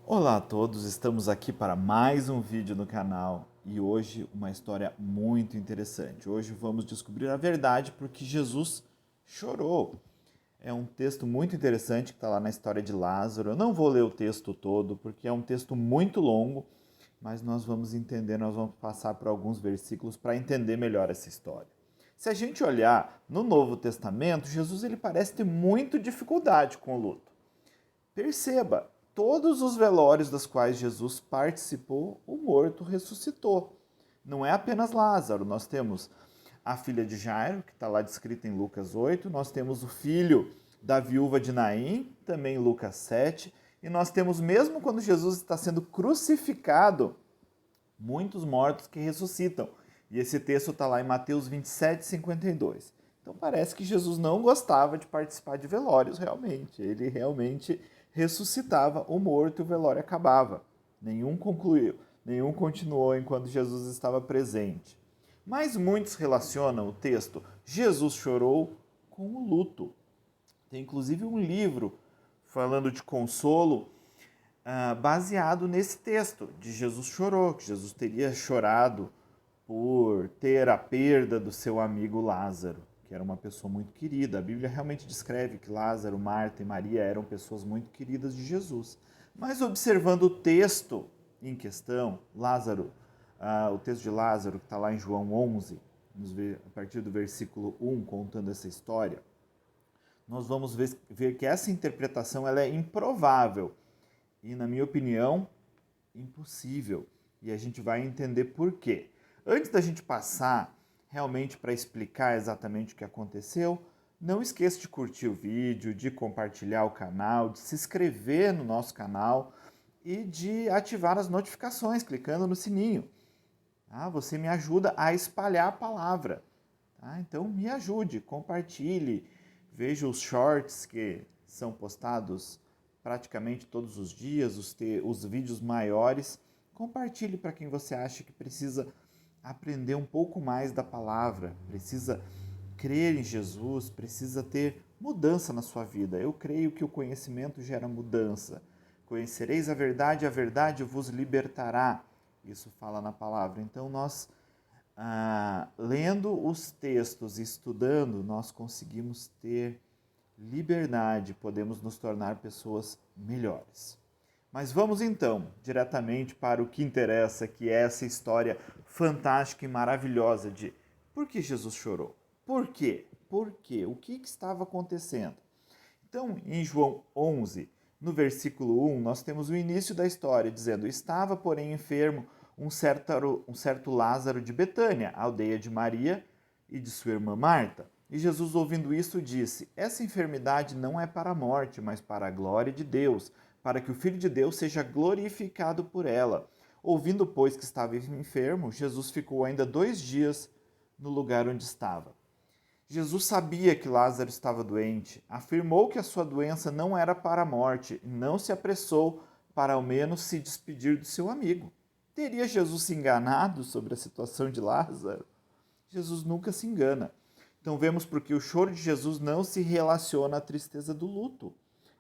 Olá a todos, estamos aqui para mais um vídeo no canal e hoje uma história muito interessante. Hoje vamos descobrir a verdade porque Jesus chorou. É um texto muito interessante que está lá na história de Lázaro. Eu não vou ler o texto todo porque é um texto muito longo, mas nós vamos entender, nós vamos passar por alguns versículos para entender melhor essa história. Se a gente olhar no Novo Testamento, Jesus ele parece ter muita dificuldade com o luto. Perceba, todos os velórios dos quais Jesus participou, o morto ressuscitou. Não é apenas Lázaro, nós temos a filha de Jairo, que está lá descrita em Lucas 8, nós temos o filho da viúva de Naim, também em Lucas 7, e nós temos, mesmo quando Jesus está sendo crucificado, muitos mortos que ressuscitam. E esse texto está lá em Mateus 27, 52. Então parece que Jesus não gostava de participar de velórios, realmente. Ele realmente ressuscitava o morto e o velório acabava. Nenhum concluiu, nenhum continuou enquanto Jesus estava presente. Mas muitos relacionam o texto Jesus chorou com o luto. Tem inclusive um livro falando de consolo baseado nesse texto de Jesus chorou, que Jesus teria chorado por ter a perda do seu amigo Lázaro, que era uma pessoa muito querida. A Bíblia realmente descreve que Lázaro, Marta e Maria eram pessoas muito queridas de Jesus. Mas observando o texto em questão, Lázaro, o texto de Lázaro, que está lá em João 11, a partir do versículo 1, contando essa história, nós vamos ver que essa interpretação ela é improvável e, na minha opinião, impossível. E a gente vai entender por quê. Antes da gente passar realmente para explicar exatamente o que aconteceu, não esqueça de curtir o vídeo, de compartilhar o canal, de se inscrever no nosso canal e de ativar as notificações clicando no sininho. Tá? Você me ajuda a espalhar a palavra. Tá? Então me ajude, compartilhe, veja os shorts que são postados praticamente todos os dias, os vídeos maiores. Compartilhe para quem você acha que precisa aprender um pouco mais da palavra, precisa crer em Jesus, precisa ter mudança na sua vida. Eu creio que o conhecimento gera mudança. Conhecereis a verdade vos libertará. Isso fala na palavra. Então nós lendo os textos, estudando, nós conseguimos ter liberdade, podemos nos tornar pessoas melhores. Mas vamos então diretamente para o que interessa, que é essa história fantástica e maravilhosa de por que Jesus chorou? Por quê? Por quê? O que estava acontecendo? Então, em João 11, no versículo 1, nós temos o início da história, dizendo: Estava, porém, enfermo um certo Lázaro de Betânia, a aldeia de Maria e de sua irmã Marta. E Jesus, ouvindo isso, disse: Essa enfermidade não é para a morte, mas para a glória de Deus, para que o Filho de Deus seja glorificado por ela. Ouvindo, pois, que estava enfermo, Jesus ficou ainda 2 dias no lugar onde estava. Jesus sabia que Lázaro estava doente, afirmou que a sua doença não era para a morte e não se apressou para ao menos se despedir do seu amigo. Teria Jesus se enganado sobre a situação de Lázaro? Jesus nunca se engana. Então vemos porque o choro de Jesus não se relaciona à tristeza do luto.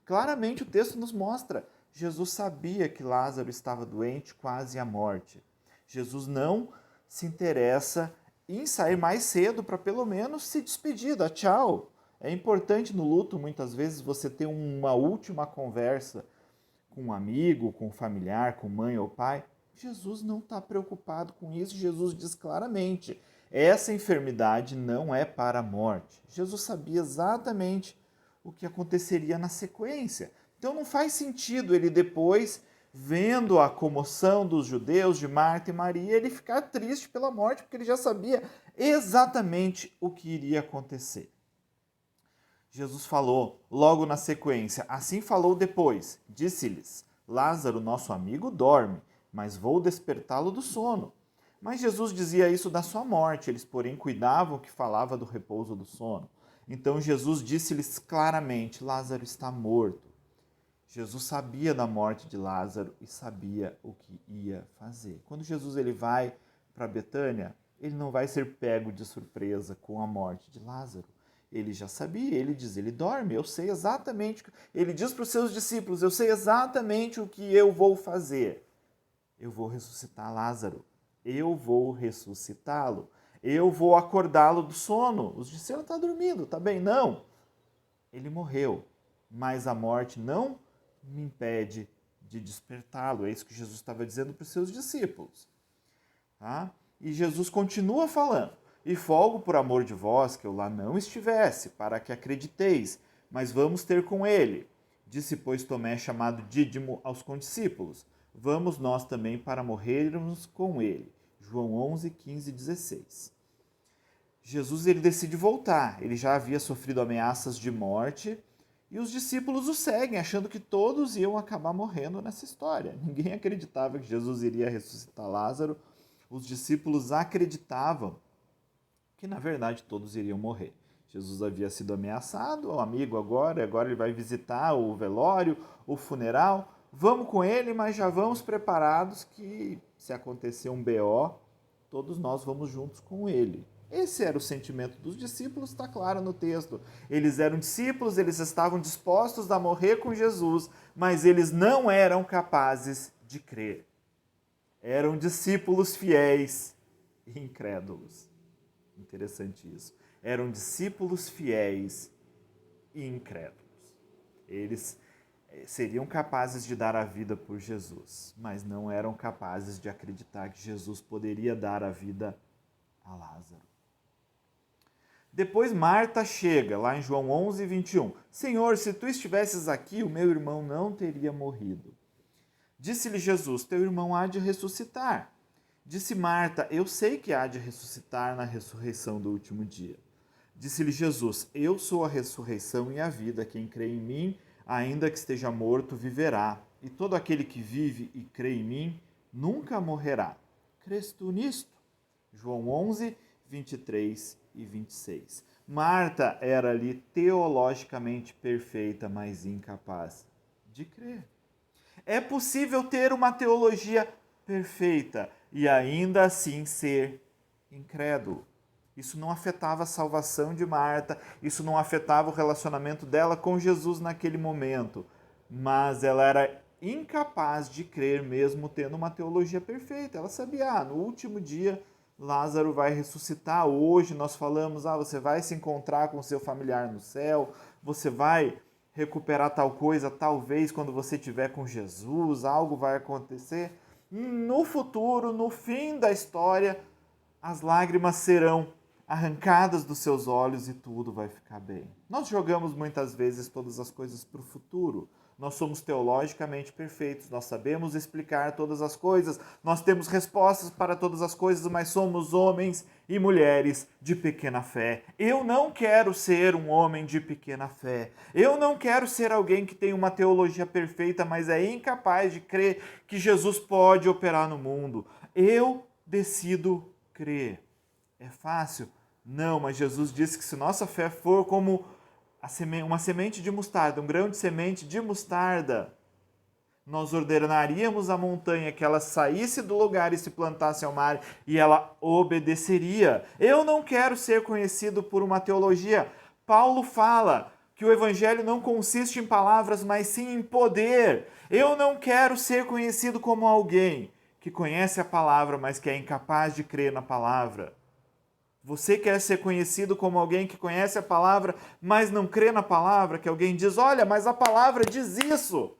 Claramente o texto nos mostra, Jesus sabia que Lázaro estava doente, quase à morte. Jesus não se interessa em sair mais cedo para pelo menos se despedir, dar tchau. É importante no luto, muitas vezes, você ter uma última conversa com um amigo, com um familiar, com mãe ou pai. Jesus não está preocupado com isso. Jesus diz claramente: essa enfermidade não é para a morte. Jesus sabia exatamente o que aconteceria na sequência. Então não faz sentido ele depois, vendo a comoção dos judeus, de Marta e Maria, ele ficar triste pela morte, porque ele já sabia exatamente o que iria acontecer. Jesus falou logo na sequência, assim falou depois, disse-lhes: Lázaro, nosso amigo, dorme, mas vou despertá-lo do sono. Mas Jesus dizia isso da sua morte, eles, porém, cuidavam que falava do repouso do sono. Então Jesus disse-lhes claramente: Lázaro está morto. Jesus sabia da morte de Lázaro e sabia o que ia fazer. Quando Jesus ele vai para Betânia, ele não vai ser pego de surpresa com a morte de Lázaro. Ele já sabia, ele diz, ele dorme, eu sei exatamente. Ele diz para os seus discípulos, eu sei exatamente o que eu vou fazer. Eu vou ressuscitar Lázaro. Eu vou ressuscitá-lo. Eu vou acordá-lo do sono. Os discípulos estão dormindo, tá bem? Não. Ele morreu, mas a morte não me impede de despertá-lo. É isso que Jesus estava dizendo para os seus discípulos. Tá? E Jesus continua falando. E folgo por amor de vós, que eu lá não estivesse, para que acrediteis, mas vamos ter com ele. Disse, pois, Tomé, chamado Dídimo, aos condiscípulos, vamos nós também para morrermos com ele. João 11, 15 e 16. Jesus ele decide voltar, ele já havia sofrido ameaças de morte, e os discípulos o seguem, achando que todos iam acabar morrendo nessa história. Ninguém acreditava que Jesus iria ressuscitar Lázaro, os discípulos acreditavam que na verdade todos iriam morrer. Jesus havia sido ameaçado, o amigo agora ele vai visitar o velório, o funeral. Vamos com ele, mas já vamos preparados que se acontecer um BO, todos nós vamos juntos com ele. Esse era o sentimento dos discípulos, está claro no texto. Eles eram discípulos, eles estavam dispostos a morrer com Jesus, mas eles não eram capazes de crer. Eram discípulos fiéis e incrédulos. Interessante isso. Eram discípulos fiéis e incrédulos. Eles seriam capazes de dar a vida por Jesus, mas não eram capazes de acreditar que Jesus poderia dar a vida a Lázaro. Depois Marta chega, lá em João 11, 21. Senhor, se tu estivesses aqui, o meu irmão não teria morrido. Disse-lhe Jesus, teu irmão há de ressuscitar. Disse Marta, eu sei que há de ressuscitar na ressurreição do último dia. Disse-lhe Jesus, eu sou a ressurreição e a vida. Quem crê em mim, ainda que esteja morto, viverá. E todo aquele que vive e crê em mim, nunca morrerá. Crês tu nisto? João 11, 23 e 26. Marta era ali teologicamente perfeita, mas incapaz de crer. É possível ter uma teologia perfeita e ainda assim ser incrédulo. Isso não afetava a salvação de Marta, isso não afetava o relacionamento dela com Jesus naquele momento, mas ela era incapaz de crer mesmo tendo uma teologia perfeita. Ela sabia, no último dia Lázaro vai ressuscitar. Hoje nós falamos, você vai se encontrar com seu familiar no céu, você vai recuperar tal coisa, talvez quando você estiver com Jesus, algo vai acontecer. No futuro, no fim da história, as lágrimas serão arrancadas dos seus olhos e tudo vai ficar bem. Nós jogamos muitas vezes todas as coisas para o futuro. Nós somos teologicamente perfeitos, nós sabemos explicar todas as coisas, nós temos respostas para todas as coisas, mas somos homens e mulheres de pequena fé. Eu não quero ser um homem de pequena fé. Eu não quero ser alguém que tem uma teologia perfeita, mas é incapaz de crer que Jesus pode operar no mundo. Eu decido crer. É fácil? Não, mas Jesus disse que se nossa fé for como uma semente de mostarda, um grão de semente de mostarda, nós ordenaríamos à montanha que ela saísse do lugar e se plantasse ao mar e ela obedeceria. Eu não quero ser conhecido por uma teologia. Paulo fala que o evangelho não consiste em palavras, mas sim em poder. Eu não quero ser conhecido como alguém que conhece a palavra, mas que é incapaz de crer na palavra. Você quer ser conhecido como alguém que conhece a palavra, mas não crê na palavra? Que alguém diz, olha, mas a palavra diz isso.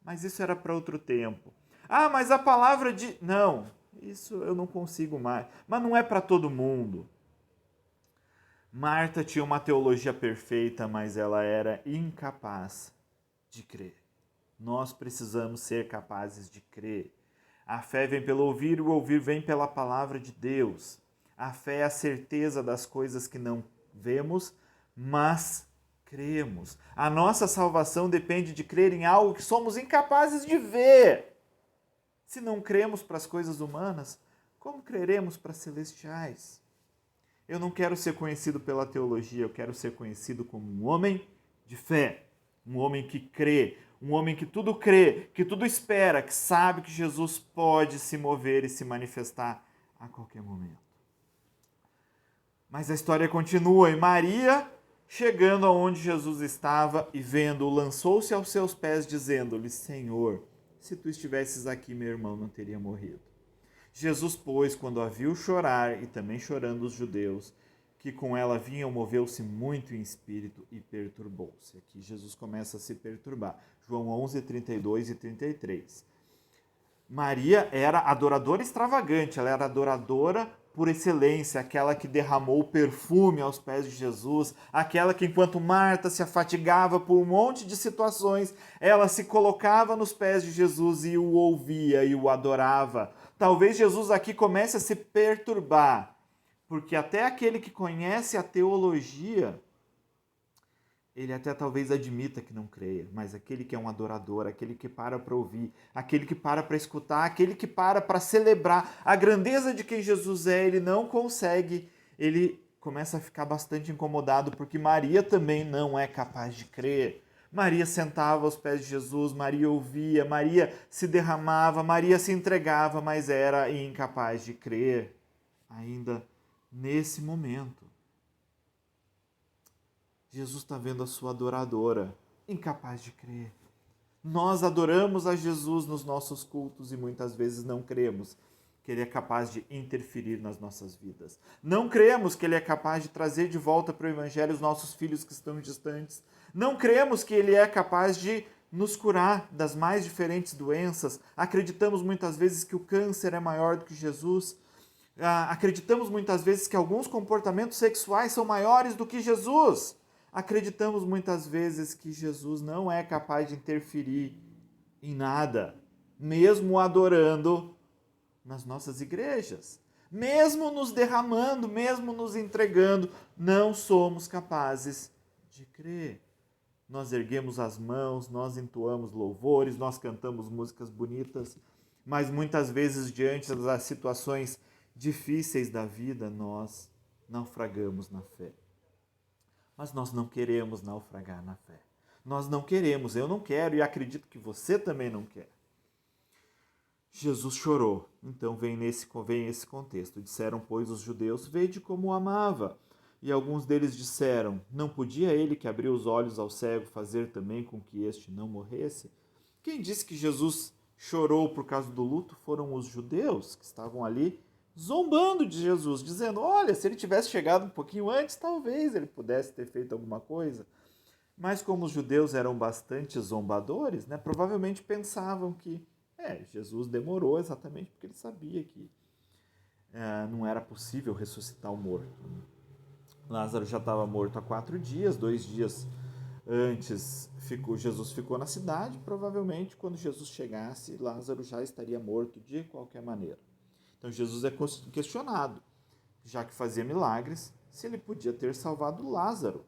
Mas isso era para outro tempo. Mas a palavra diz... Não, isso eu não consigo mais. Mas não é para todo mundo. Marta tinha uma teologia perfeita, mas ela era incapaz de crer. Nós precisamos ser capazes de crer. A fé vem pelo ouvir e o ouvir vem pela palavra de Deus. A fé é a certeza das coisas que não vemos, mas cremos. A nossa salvação depende de crer em algo que somos incapazes de ver. Se não cremos para as coisas humanas, como creremos para as celestiais? Eu não quero ser conhecido pela teologia, eu quero ser conhecido como um homem de fé, um homem que crê, um homem que tudo crê, que tudo espera, que sabe que Jesus pode se mover e se manifestar a qualquer momento. Mas a história continua, e Maria, chegando aonde Jesus estava e vendo-o, lançou-se aos seus pés, dizendo-lhe: Senhor, se tu estivesses aqui, meu irmão não teria morrido. Jesus, pois, quando a viu chorar, e também chorando os judeus, que com ela vinham, moveu-se muito em espírito e perturbou-se. Aqui Jesus começa a se perturbar. João 11, 32 e 33. Maria era adoradora extravagante, ela era adoradora por excelência, aquela que derramou perfume aos pés de Jesus, aquela que, enquanto Marta se afatigava por um monte de situações, ela se colocava nos pés de Jesus e o ouvia e o adorava. Talvez Jesus aqui comece a se perturbar, porque até aquele que conhece a teologia, ele até talvez admita que não creia, mas aquele que é um adorador, aquele que para ouvir, aquele que para escutar, aquele que para celebrar a grandeza de quem Jesus é, ele não consegue, ele começa a ficar bastante incomodado, porque Maria também não é capaz de crer. Maria sentava aos pés de Jesus, Maria ouvia, Maria se derramava, Maria se entregava, mas era incapaz de crer, ainda nesse momento. Jesus está vendo a sua adoradora, incapaz de crer. Nós adoramos a Jesus nos nossos cultos e muitas vezes não cremos que Ele é capaz de interferir nas nossas vidas. Não cremos que Ele é capaz de trazer de volta para o Evangelho os nossos filhos que estão distantes. Não cremos que Ele é capaz de nos curar das mais diferentes doenças. Acreditamos muitas vezes que o câncer é maior do que Jesus. Acreditamos muitas vezes que alguns comportamentos sexuais são maiores do que Jesus. Acreditamos muitas vezes que Jesus não é capaz de interferir em nada, mesmo adorando nas nossas igrejas, mesmo nos derramando, mesmo nos entregando, não somos capazes de crer. Nós erguemos as mãos, nós entoamos louvores, nós cantamos músicas bonitas, mas muitas vezes, diante das situações difíceis da vida, nós naufragamos na fé. Mas nós não queremos naufragar na fé. Nós não queremos, eu não quero e acredito que você também não quer. Jesus chorou, então vem esse contexto. Disseram, pois, os judeus, vede como o amava. E alguns deles disseram, não podia ele que abriu os olhos ao cego fazer também com que este não morresse? Quem disse que Jesus chorou por causa do luto foram os judeus que estavam ali zombando de Jesus, dizendo, olha, se ele tivesse chegado um pouquinho antes, talvez ele pudesse ter feito alguma coisa. Mas como os judeus eram bastante zombadores, né, provavelmente pensavam que Jesus demorou exatamente porque ele sabia que não era possível ressuscitar o morto. Lázaro já estava morto há 4 dias, 2 dias antes Jesus ficou na cidade, provavelmente quando Jesus chegasse, Lázaro já estaria morto de qualquer maneira. Então Jesus é questionado, já que fazia milagres, se ele podia ter salvado Lázaro.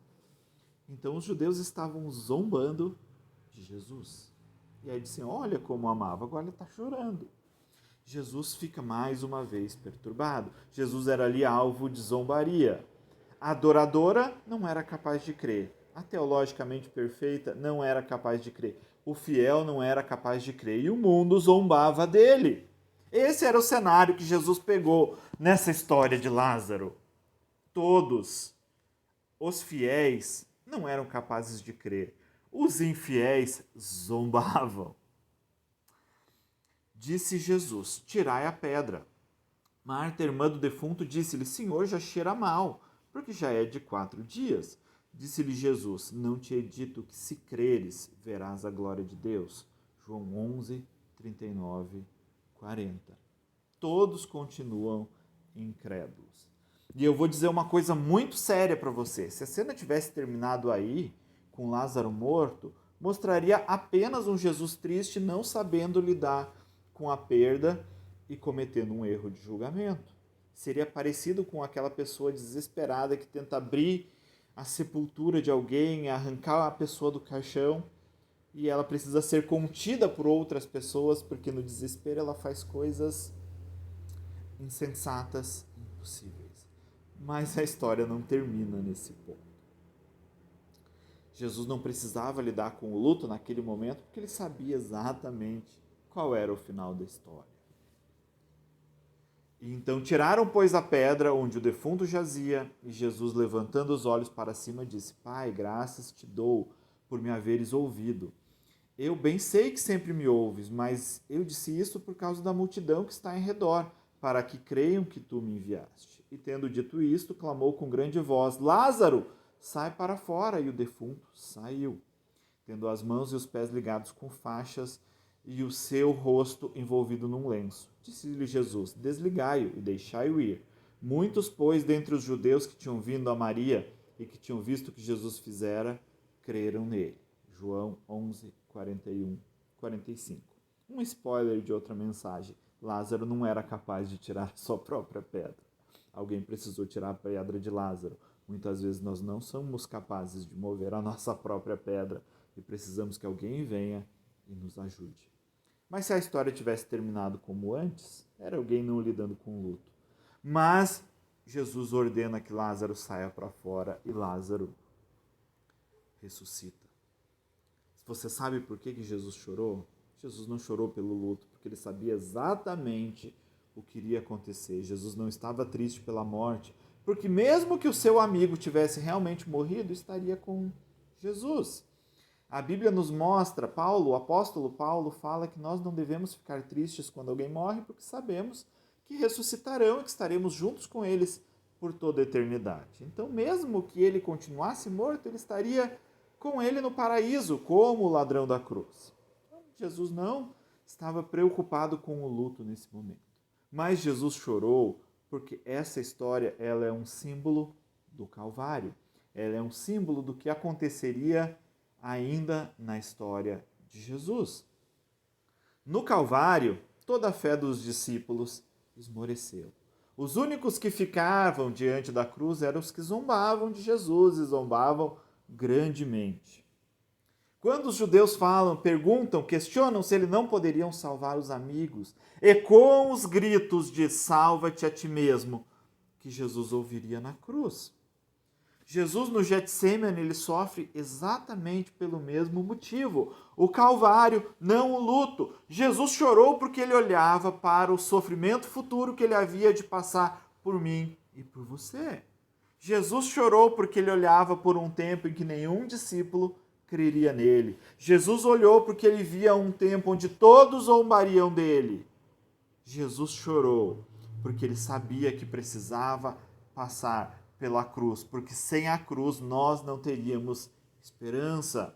Então os judeus estavam zombando de Jesus. E aí dizem, olha como amava, agora ele está chorando. Jesus fica mais uma vez perturbado. Jesus era ali alvo de zombaria. A adoradora não era capaz de crer. A teologicamente perfeita não era capaz de crer. O fiel não era capaz de crer. E o mundo zombava dele. Esse era o cenário que Jesus pegou nessa história de Lázaro. Todos os fiéis não eram capazes de crer. Os infiéis zombavam. Disse Jesus, tirai a pedra. Marta, irmã do defunto, disse-lhe, Senhor, já cheira mal, porque já é de 4 dias. Disse-lhe Jesus, não te he dito que se creres, verás a glória de Deus. João 11, 39, 40. Todos continuam incrédulos. E eu vou dizer uma coisa muito séria para você. Se a cena tivesse terminado aí, com Lázaro morto, mostraria apenas um Jesus triste, não sabendo lidar com a perda e cometendo um erro de julgamento. Seria parecido com aquela pessoa desesperada que tenta abrir a sepultura de alguém, arrancar a pessoa do caixão, e ela precisa ser contida por outras pessoas, porque no desespero ela faz coisas insensatas, impossíveis. Mas a história não termina nesse ponto. Jesus não precisava lidar com o luto naquele momento, porque ele sabia exatamente qual era o final da história. Então tiraram, pois, a pedra onde o defunto jazia, e Jesus, levantando os olhos para cima, disse: Pai, graças te dou por me haveres ouvido. Eu bem sei que sempre me ouves, mas eu disse isso por causa da multidão que está em redor, para que creiam que tu me enviaste. E tendo dito isto, clamou com grande voz: Lázaro, sai para fora! E o defunto saiu, tendo as mãos e os pés ligados com faixas e o seu rosto envolvido num lenço. Disse-lhe Jesus: Desligai-o e deixai-o ir. Muitos, pois, dentre os judeus que tinham vindo a Maria e que tinham visto o que Jesus fizera, creram nele. João 11, 41, 45. Um spoiler de outra mensagem. Lázaro não era capaz de tirar a sua própria pedra. Alguém precisou tirar a pedra de Lázaro. Muitas vezes nós não somos capazes de mover a nossa própria pedra e precisamos que alguém venha e nos ajude. Mas se a história tivesse terminado como antes, era alguém não lidando com o luto. Mas Jesus ordena que Lázaro saia para fora e Lázaro ressuscita. Você sabe por que Jesus chorou? Jesus não chorou pelo luto, porque ele sabia exatamente o que iria acontecer. Jesus não estava triste pela morte, porque mesmo que o seu amigo tivesse realmente morrido, estaria com Jesus. A Bíblia nos mostra, o apóstolo Paulo fala que nós não devemos ficar tristes quando alguém morre, porque sabemos que ressuscitarão e que estaremos juntos com eles por toda a eternidade. Então, mesmo que ele continuasse morto, ele estaria com ele no paraíso, como o ladrão da cruz. Então, Jesus não estava preocupado com o luto nesse momento. Mas Jesus chorou porque essa história ela é um símbolo do Calvário. Ela é um símbolo do que aconteceria ainda na história de Jesus. No Calvário, toda a fé dos discípulos esmoreceu. Os únicos que ficavam diante da cruz eram os que zombavam de Jesus e zombavam grandemente. Quando os judeus perguntam, questionam se ele não poderiam salvar os amigos, ecoam os gritos de salva-te a ti mesmo, que Jesus ouviria na cruz. Jesus no Getsêmani ele sofre exatamente pelo mesmo motivo. O Calvário, não o luto. Jesus chorou porque ele olhava para o sofrimento futuro que ele havia de passar por mim e por você. Jesus chorou porque ele olhava por um tempo em que nenhum discípulo creria nele. Jesus olhou porque ele via um tempo onde todos zombariam dele. Jesus chorou porque ele sabia que precisava passar pela cruz, porque sem a cruz nós não teríamos esperança.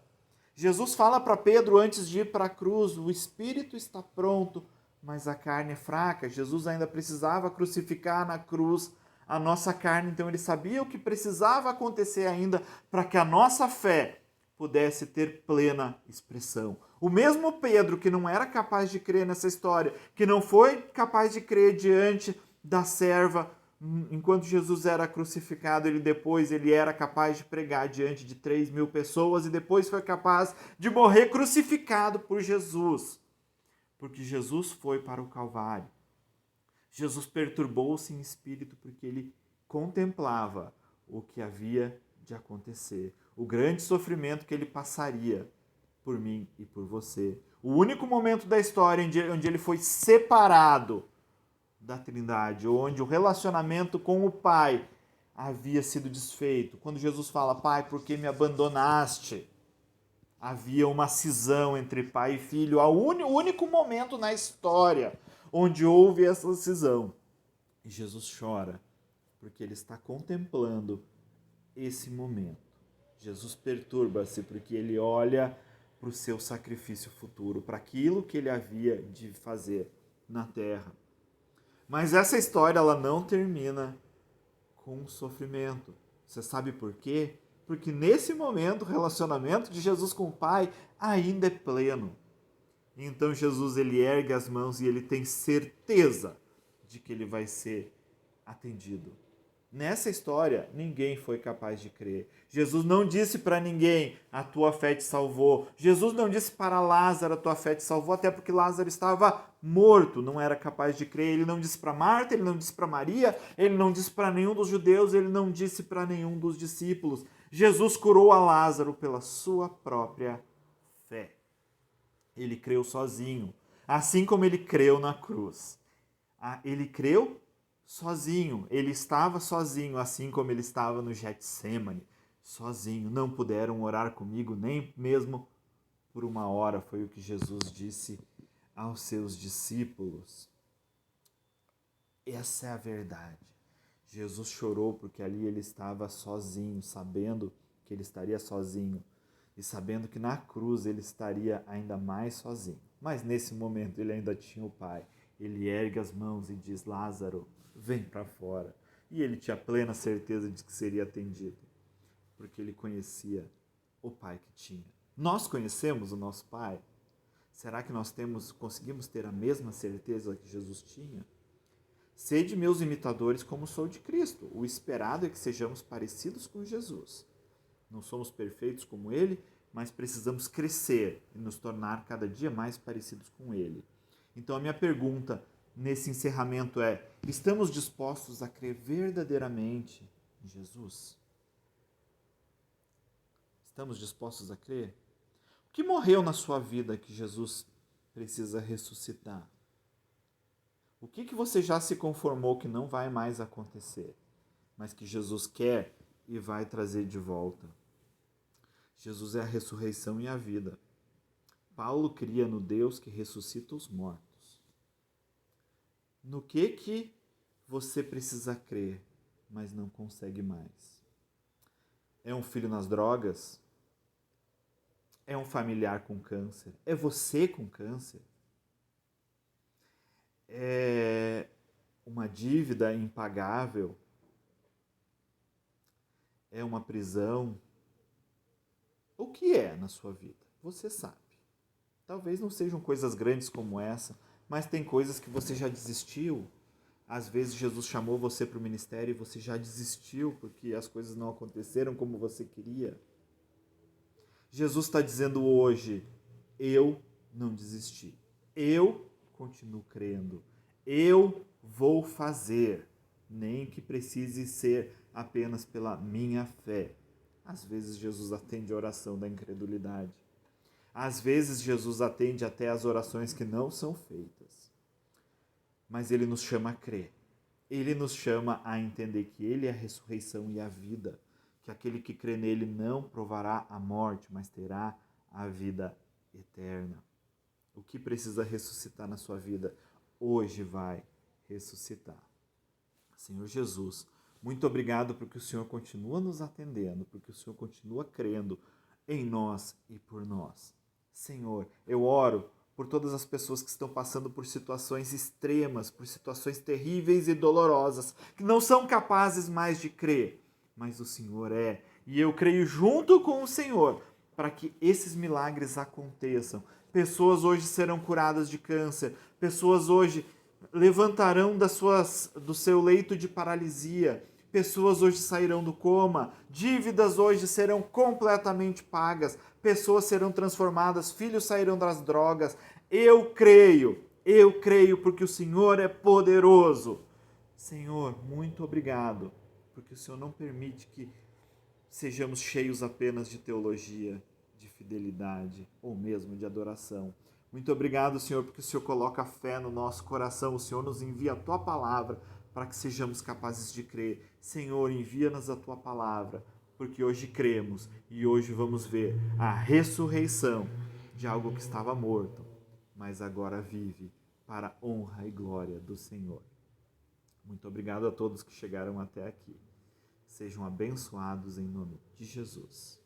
Jesus fala para Pedro antes de ir para a cruz: o espírito está pronto, mas a carne é fraca. Jesus ainda precisava crucificar na cruz a nossa carne, então ele sabia o que precisava acontecer ainda para que a nossa fé pudesse ter plena expressão. O mesmo Pedro que não era capaz de crer nessa história, que não foi capaz de crer diante da serva, enquanto Jesus era crucificado, ele era capaz de pregar diante de 3.000 pessoas e depois foi capaz de morrer crucificado por Jesus, porque Jesus foi para o Calvário. Jesus perturbou-se em espírito porque ele contemplava o que havia de acontecer, o grande sofrimento que ele passaria por mim e por você. O único momento da história onde ele foi separado da Trindade, onde o relacionamento com o Pai havia sido desfeito. Quando Jesus fala: Pai, por que me abandonaste? Havia uma cisão entre pai e filho, o único momento na história onde houve essa cisão. E Jesus chora porque ele está contemplando esse momento. Jesus perturba-se porque ele olha para o seu sacrifício futuro, para aquilo que ele havia de fazer na terra. Mas essa história ela não termina com sofrimento. Você sabe por quê? Porque nesse momento o relacionamento de Jesus com o Pai ainda é pleno. Então Jesus ele ergue as mãos e ele tem certeza de que ele vai ser atendido. Nessa história, ninguém foi capaz de crer. Jesus não disse para ninguém: a tua fé te salvou. Jesus não disse para Lázaro: a tua fé te salvou, até porque Lázaro estava morto, não era capaz de crer. Ele não disse para Marta, ele não disse para Maria, ele não disse para nenhum dos judeus, ele não disse para nenhum dos discípulos. Jesus curou a Lázaro pela sua própria fé. Ele creu sozinho, assim como ele creu na cruz. Ele creu sozinho. Ele estava sozinho, assim como ele estava no Getsêmani, sozinho. Não puderam orar comigo nem mesmo por uma hora, foi o que Jesus disse aos seus discípulos. Essa é a verdade. Jesus chorou porque ali ele estava sozinho, sabendo que ele estaria sozinho e sabendo que na cruz ele estaria ainda mais sozinho. Mas nesse momento ele ainda tinha o Pai. Ele ergue as mãos e diz: Lázaro, vem para fora. E ele tinha plena certeza de que seria atendido, porque ele conhecia o Pai que tinha. Nós conhecemos o nosso Pai? Será que nós conseguimos ter a mesma certeza que Jesus tinha? Sede meus imitadores como sou de Cristo. O esperado é que sejamos parecidos com Jesus. Não somos perfeitos como Ele, mas precisamos crescer e nos tornar cada dia mais parecidos com Ele. Então a minha pergunta nesse encerramento é: estamos dispostos a crer verdadeiramente em Jesus? Estamos dispostos a crer? O que morreu na sua vida que Jesus precisa ressuscitar? O que você já se conformou que não vai mais acontecer, mas que Jesus quer e vai trazer de volta? Jesus é a ressurreição e a vida. Paulo cria no Deus que ressuscita os mortos. No que você precisa crer, mas não consegue mais? É um filho nas drogas? É um familiar com câncer? É você com câncer? É uma dívida impagável? É uma prisão? O que é na sua vida? Você sabe. Talvez não sejam coisas grandes como essa, mas tem coisas que você já desistiu. Às vezes Jesus chamou você para o ministério e você já desistiu porque as coisas não aconteceram como você queria. Jesus está dizendo hoje: eu não desisti. Eu continuo crendo. Eu vou fazer, nem que precise ser apenas pela minha fé. Às vezes Jesus atende a oração da incredulidade. Às vezes Jesus atende até as orações que não são feitas. Mas Ele nos chama a crer. Ele nos chama a entender que Ele é a ressurreição e a vida. Que aquele que crê nele não provará a morte, mas terá a vida eterna. O que precisa ressuscitar na sua vida, hoje vai ressuscitar. Senhor Jesus, muito obrigado porque o Senhor continua nos atendendo, porque o Senhor continua crendo em nós e por nós. Senhor, eu oro por todas as pessoas que estão passando por situações extremas, por situações terríveis e dolorosas, que não são capazes mais de crer, mas o Senhor é. E eu creio junto com o Senhor para que esses milagres aconteçam. Pessoas hoje serão curadas de câncer, pessoas hoje levantarão do seu leito de paralisia, pessoas hoje sairão do coma, dívidas hoje serão completamente pagas, pessoas serão transformadas, filhos sairão das drogas. Eu creio porque o Senhor é poderoso. Senhor, muito obrigado, porque o Senhor não permite que sejamos cheios apenas de teologia, de fidelidade ou mesmo de adoração. Muito obrigado, Senhor, porque o Senhor coloca fé no nosso coração. O Senhor nos envia a Tua palavra para que sejamos capazes de crer. Senhor, envia-nos a Tua palavra, porque hoje cremos e hoje vamos ver a ressurreição de algo que estava morto, mas agora vive para a honra e glória do Senhor. Muito obrigado a todos que chegaram até aqui. Sejam abençoados em nome de Jesus.